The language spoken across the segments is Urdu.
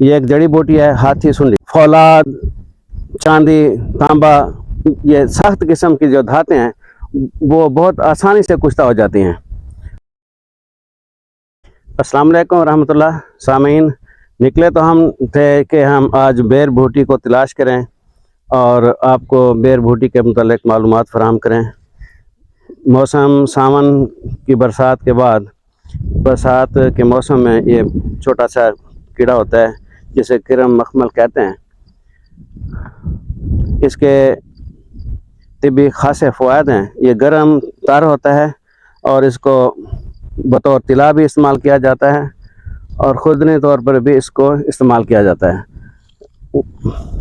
یہ ایک جڑی بوٹی ہے ہاتھی سنڈی۔ فولاد، چاندی، تانبا، یہ سخت قسم کی جو دھاتیں ہیں وہ بہت آسانی سے کشتہ ہو جاتی ہیں۔ السلام علیکم ورحمۃ اللہ سامعین، نکلے تو ہم تھے کہ ہم آج بیر بھوٹی کو تلاش کریں اور آپ کو بیر بھوٹی کے متعلق معلومات فراہم کریں۔ موسم ساون کی برسات کے بعد، برسات کے موسم میں یہ چھوٹا سا کیڑا ہوتا ہے جسے کرم مخمل کہتے ہیں۔ اس کے طبی خاصے فوائد ہیں۔ یہ گرم تار ہوتا ہے اور اس کو بطور طلا بھی استعمال کیا جاتا ہے اور خوردنی طور پر بھی اس کو استعمال کیا جاتا ہے۔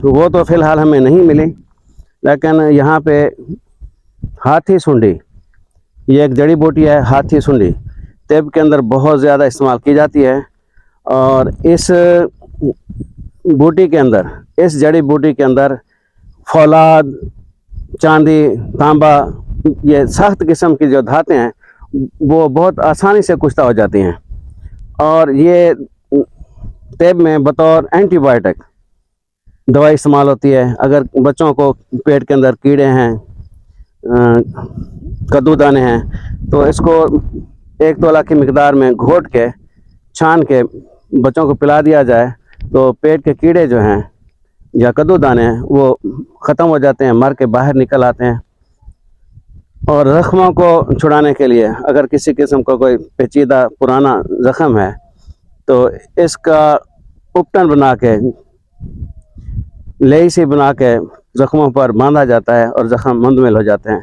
وہ تو فی الحال ہمیں نہیں ملی، لیکن یہاں پہ ہاتھی سنڈی، یہ ایک جڑی بوٹی ہے ہاتھی سنڈی، طب کے اندر بہت زیادہ استعمال کی جاتی ہے۔ اور اس بوٹی کے اندر، اس جڑی بوٹی کے اندر فولاد، چاندی، تانبا، یہ سخت قسم کی جو دھاتیں ہیں وہ بہت آسانی سے کشتہ ہو جاتی ہیں، اور یہ طب میں بطور اینٹی بائیوٹک دوائی استعمال ہوتی ہے۔ اگر بچوں کو پیٹ کے اندر کیڑے ہیں، کدو دانے ہیں، تو اس کو 1 تولہ کی مقدار میں گھوٹ کے چھان کے بچوں کو پلا دیا جائے تو پیٹ کے کیڑے جو ہیں یا کدو دانے ہیں وہ ختم ہو جاتے ہیں، مر کے باہر نکل آتے ہیں۔ اور زخموں کو چھڑانے کے لیے، اگر کسی قسم کا کوئی پیچیدہ پرانا زخم ہے تو اس کا اپٹن بنا کے، لیسی بنا کے زخموں پر باندھا جاتا ہے اور زخم مندمل ہو جاتے ہیں۔